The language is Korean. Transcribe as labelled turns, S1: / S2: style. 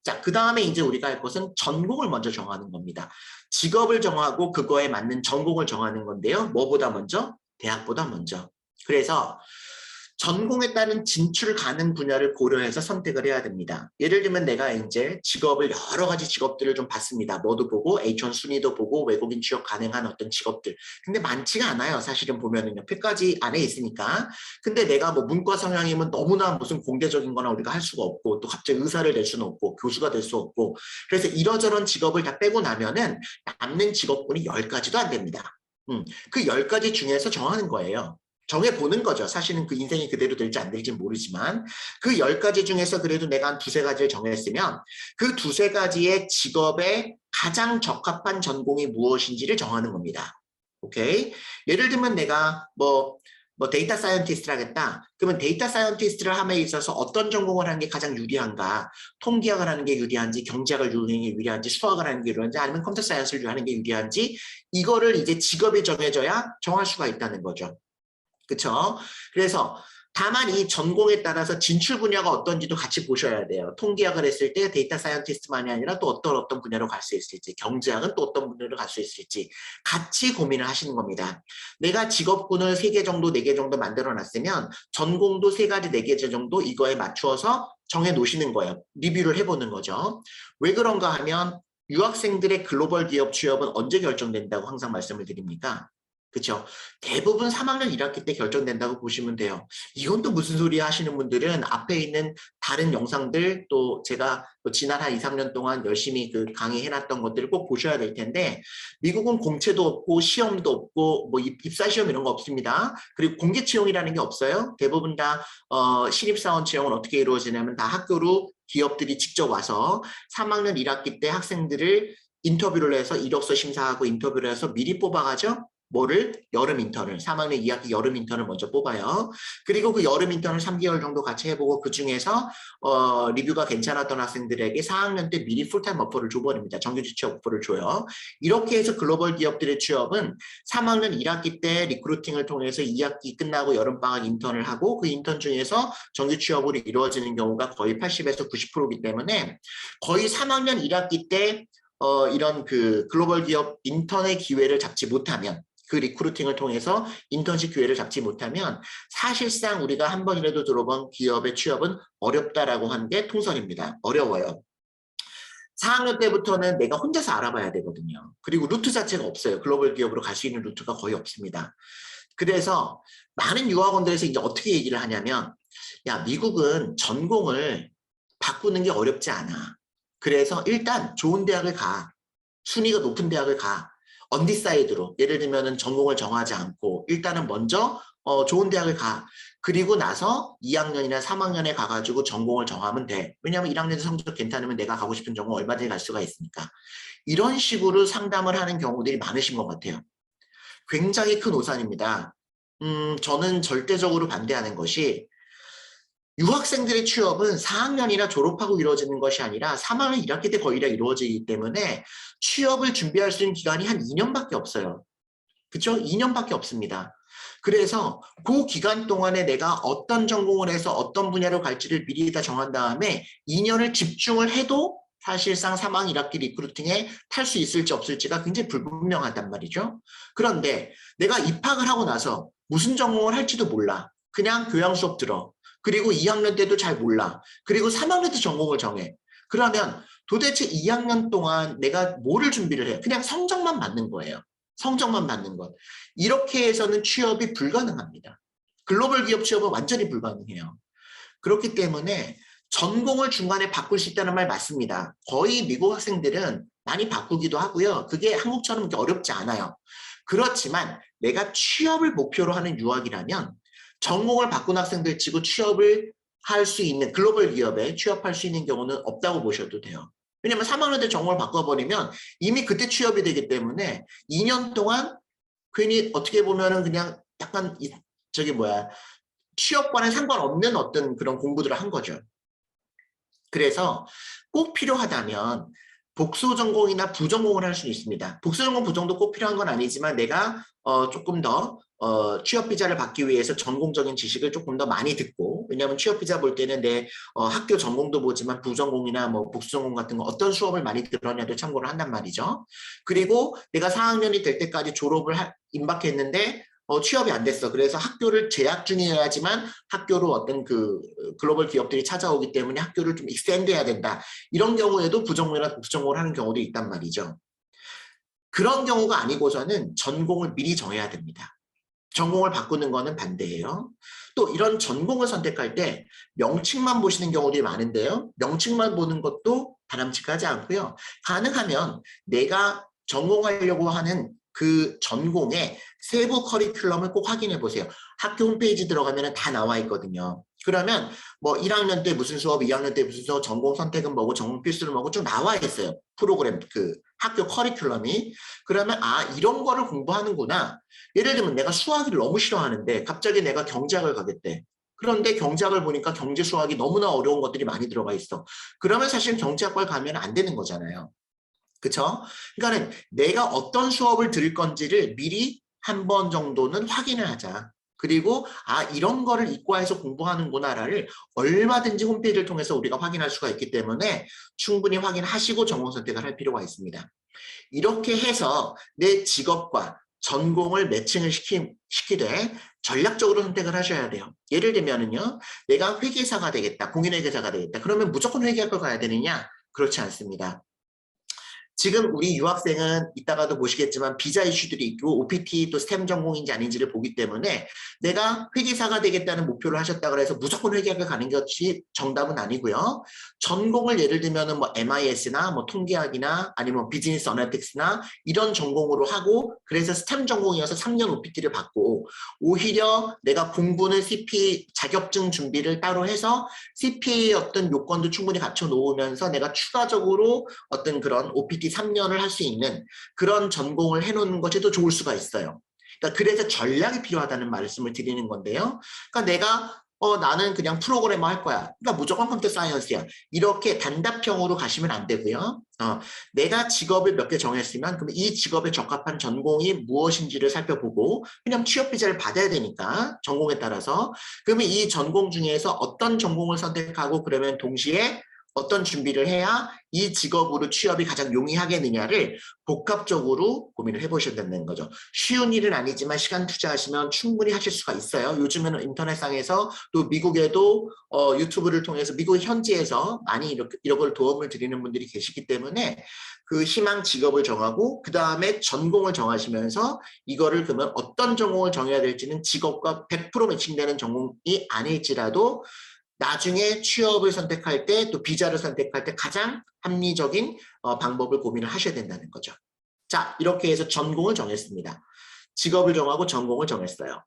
S1: 자, 그 다음에 이제 우리가 할 것은 전공을 먼저 정하는 겁니다. 직업을 정하고 그거에 맞는 전공을 정하는 건데요. 뭐보다 먼저? 대학보다 먼저. 그래서 전공에 따른 진출 가능 분야를 고려해서 선택을 해야 됩니다. 예를 들면 내가 이제 직업을 여러 가지 직업들을 좀 봤습니다. 뭐도 보고 H1 순위도 보고 외국인 취업 가능한 어떤 직업들. 근데 많지가 않아요. 사실은 보면은요. 100가지 안에 있으니까. 근데 내가 뭐 문과 성향이면 너무나 무슨 공개적인 거나 우리가 할 수가 없고 또 갑자기 의사를 낼 수는 없고 교수가 될 수 없고 그래서 이러저런 직업을 다 빼고 나면은 남는 직업군이 10가지도 안 됩니다. 그 10가지 중에서 정하는 거예요. 정해보는 거죠. 사실은 그 인생이 그대로 될지 안 될지 모르지만 그 10가지 중에서 그래도 내가 한 두세 가지를 정했으면 그 두세 가지의 직업에 가장 적합한 전공이 무엇인지를 정하는 겁니다. 오케이? 예를 들면 내가 뭐 데이터 사이언티스트를 하겠다. 그러면 데이터 사이언티스트를 함에 있어서 어떤 전공을 하는 게 가장 유리한가? 통계학을 하는 게 유리한지, 경제학을 하는 게 유리한지, 수학을 하는 게 유리한지, 아니면 컴퓨터 사이언스를 하는 게 유리한지 이거를 이제 직업이 정해져야 정할 수가 있다는 거죠. 그렇죠? 그래서 다만 이 전공에 따라서 진출 분야가 어떤지도 같이 보셔야 돼요. 통계학을 했을 때 데이터 사이언티스트만이 아니라 또 어떤 분야로 갈 수 있을지, 경제학은 또 어떤 분야로 갈 수 있을지 같이 고민을 하시는 겁니다. 내가 직업군을 3개 정도, 4개 정도 만들어 놨으면 전공도 3가지, 4개 정도 이거에 맞추어서 정해 놓으시는 거예요. 리뷰를 해보는 거죠. 왜 그런가 하면 유학생들의 글로벌 기업 취업은 언제 결정된다고 항상 말씀을 드립니까? 그렇죠. 대부분 3학년 1학기 때 결정된다고 보시면 돼요. 이건 또 무슨 소리야 하시는 분들은 앞에 있는 다른 영상들 또 제가 지난 한 2, 3년 동안 열심히 그 강의해놨던 것들을 꼭 보셔야 될 텐데 미국은 공채도 없고 시험도 없고 뭐 입사 시험 이런 거 없습니다. 그리고 공개 채용이라는 게 없어요. 대부분 다 신입사원 채용은 어떻게 이루어지냐면 다 학교로 기업들이 직접 와서 3학년 1학기 때 학생들을 인터뷰를 해서 이력서 심사하고 인터뷰를 해서 미리 뽑아가죠. 뭐를? 여름 인턴을 3학년 2학기 여름 인턴을 먼저 뽑아요. 그리고 그 여름 인턴을 3개월 정도 같이 해보고 그 중에서 리뷰가 괜찮았던 학생들에게 4학년 때 미리 풀타임 오퍼를 줘버립니다. 정규직 취업 오퍼를 줘요. 이렇게 해서 글로벌 기업들의 취업은 3학년 1학기 때 리크루팅을 통해서 2학기 끝나고 여름방학 인턴을 하고 그 인턴 중에서 정규 취업으로 이루어지는 경우가 거의 80에서 90%이기 때문에 거의 3학년 1학기 때 이런 그 글로벌 기업 인턴의 기회를 잡지 못하면 그 리크루팅을 통해서 인턴십 기회를 잡지 못하면 사실상 우리가 한 번이라도 들어본 기업의 취업은 어렵다라고 하는 게 통설입니다. 어려워요. 4학년 때부터는 내가 혼자서 알아봐야 되거든요. 그리고 루트 자체가 없어요. 글로벌 기업으로 갈 수 있는 루트가 거의 없습니다. 그래서 많은 유학원들에서 이제 어떻게 얘기를 하냐면 야, 미국은 전공을 바꾸는 게 어렵지 않아. 그래서 일단 좋은 대학을 가. 순위가 높은 대학을 가. 언디사이드로 예를 들면 전공을 정하지 않고 일단은 먼저 좋은 대학을 가. 그리고 나서 2학년이나 3학년에 가가지고 전공을 정하면 돼. 왜냐하면 1학년 성적 괜찮으면 내가 가고 싶은 전공 얼마든지 갈 수가 있으니까. 이런 식으로 상담을 하는 경우들이 많으신 것 같아요. 굉장히 큰 오산입니다. 저는 절대적으로 반대하는 것이 유학생들의 취업은 4학년이나 졸업하고 이루어지는 것이 아니라 3학년 1학기 때 거의 다 이루어지기 때문에 취업을 준비할 수 있는 기간이 한 2년밖에 없어요. 그렇죠? 2년밖에 없습니다. 그래서 그 기간 동안에 내가 어떤 전공을 해서 어떤 분야로 갈지를 미리 다 정한 다음에 2년을 집중을 해도 사실상 3학년 1학기 리크루팅에 탈 수 있을지 없을지가 굉장히 불분명하단 말이죠. 그런데 내가 입학을 하고 나서 무슨 전공을 할지도 몰라. 그냥 교양 수업 들어. 그리고 2학년 때도 잘 몰라. 그리고 3학년 때 전공을 정해. 그러면 도대체 2학년 동안 내가 뭐를 준비를 해? 그냥 성적만 맞는 거예요. 성적만 맞는 것. 이렇게 해서는 취업이 불가능합니다. 글로벌 기업 취업은 완전히 불가능해요. 그렇기 때문에 전공을 중간에 바꿀 수 있다는 말 맞습니다. 거의 미국 학생들은 많이 바꾸기도 하고요. 그게 한국처럼 그렇게 어렵지 않아요. 그렇지만 내가 취업을 목표로 하는 유학이라면 전공을 바꾼 학생들 치고 취업을 할 수 있는 글로벌 기업에 취업할 수 있는 경우는 없다고 보셔도 돼요. 왜냐면 3학년 때 전공을 바꿔버리면 이미 그때 취업이 되기 때문에 2년 동안 괜히 어떻게 보면은 그냥 약간 저기 뭐야 취업과는 상관없는 어떤 그런 공부들을 한 거죠. 그래서 꼭 필요하다면 복수 전공이나 부전공을 할 수 있습니다. 복수 전공, 부전도 꼭 필요한 건 아니지만 내가 조금 더 취업 비자를 받기 위해서 전공적인 지식을 조금 더 많이 듣고, 왜냐하면 취업 비자 볼 때는 내 학교 전공도 보지만 부전공이나 뭐 복수전공 같은 거 어떤 수업을 많이 들었냐도 참고를 한단 말이죠. 그리고 내가 4학년이 될 때까지 임박했는데 취업이 안 됐어. 그래서 학교를 재학 중이어야지만 학교로 어떤 그 글로벌 기업들이 찾아오기 때문에 학교를 좀 익스텐드 해야 된다. 이런 경우에도 부전공이나 복수전공을 하는 경우도 있단 말이죠. 그런 경우가 아니고서는 전공을 미리 정해야 됩니다. 전공을 바꾸는 거는 반대예요. 또 이런 전공을 선택할 때 명칭만 보시는 경우들이 많은데요. 명칭만 보는 것도 바람직하지 않고요. 가능하면 내가 전공하려고 하는 그 전공의 세부 커리큘럼을 꼭 확인해 보세요. 학교 홈페이지 들어가면 다 나와 있거든요. 그러면 뭐 1학년 때 무슨 수업, 2학년 때 무슨 수업, 전공 선택은 뭐고, 전공 필수는 뭐고 쭉 나와 있어요. 프로그램, 그 학교 커리큘럼이. 그러면 아, 이런 거를 공부하는구나. 예를 들면 내가 수학을 너무 싫어하는데 갑자기 내가 경제학을 가겠대. 그런데 경제학을 보니까 경제 수학이 너무나 어려운 것들이 많이 들어가 있어. 그러면 사실 경제학과를 가면 안 되는 거잖아요. 그쵸? 그러니까는 내가 어떤 수업을 들을 건지를 미리 한 번 정도는 확인을 하자. 그리고 아, 이런 거를 이과에서 공부하는구나를 얼마든지 홈페이지를 통해서 우리가 확인할 수가 있기 때문에 충분히 확인하시고 전공 선택을 할 필요가 있습니다. 이렇게 해서 내 직업과 전공을 매칭을 시키되 전략적으로 선택을 하셔야 돼요. 예를 들면은요, 내가 회계사가 되겠다, 공인회계사가 되겠다. 그러면 무조건 회계학을 가야 되느냐? 그렇지 않습니다. 지금 우리 유학생은 이따가도 보시겠지만 비자 이슈들이 있고 OPT 또 스템 전공인지 아닌지를 보기 때문에 내가 회계사가 되겠다는 목표를 하셨다고 해서 무조건 회계학을 가는 것이 정답은 아니고요. 전공을 예를 들면 뭐 MIS나 뭐 통계학이나 아니면 비즈니스 어나리틱스나 이런 전공으로 하고 그래서 스템 전공이어서 3년 OPT를 받고 오히려 내가 공부는 CPA 자격증 준비를 따로 해서 CPA의 어떤 요건도 충분히 갖춰 놓으면서 내가 추가적으로 어떤 그런 OPT 3년을 할 수 있는 그런 전공을 해놓는 것이 더 좋을 수가 있어요. 그러니까 그래서 전략이 필요하다는 말씀을 드리는 건데요. 그러니까 내가 나는 그냥 프로그래머 할 거야. 그러니까 무조건 컴퓨터 사이언스야. 이렇게 단답형으로 가시면 안 되고요. 내가 직업을 몇 개 정했으면 그럼 이 직업에 적합한 전공이 무엇인지를 살펴보고 그냥 취업 비자를 받아야 되니까 전공에 따라서 그러면 이 전공 중에서 어떤 전공을 선택하고 그러면 동시에 어떤 준비를 해야 이 직업으로 취업이 가장 용이하겠느냐를 복합적으로 고민을 해보셔야 된다는 거죠. 쉬운 일은 아니지만 시간 투자하시면 충분히 하실 수가 있어요. 요즘에는 인터넷상에서 또 미국에도 유튜브를 통해서 미국 현지에서 많이 이런 걸 도움을 드리는 분들이 계시기 때문에 그 희망 직업을 정하고 그 다음에 전공을 정하시면서 이거를 그러면 어떤 전공을 정해야 될지는 직업과 100% 매칭되는 전공이 아닐지라도 나중에 취업을 선택할 때 또 비자를 선택할 때 가장 합리적인 방법을 고민을 하셔야 된다는 거죠. 자, 이렇게 해서 전공을 정했습니다. 직업을 정하고 전공을 정했어요.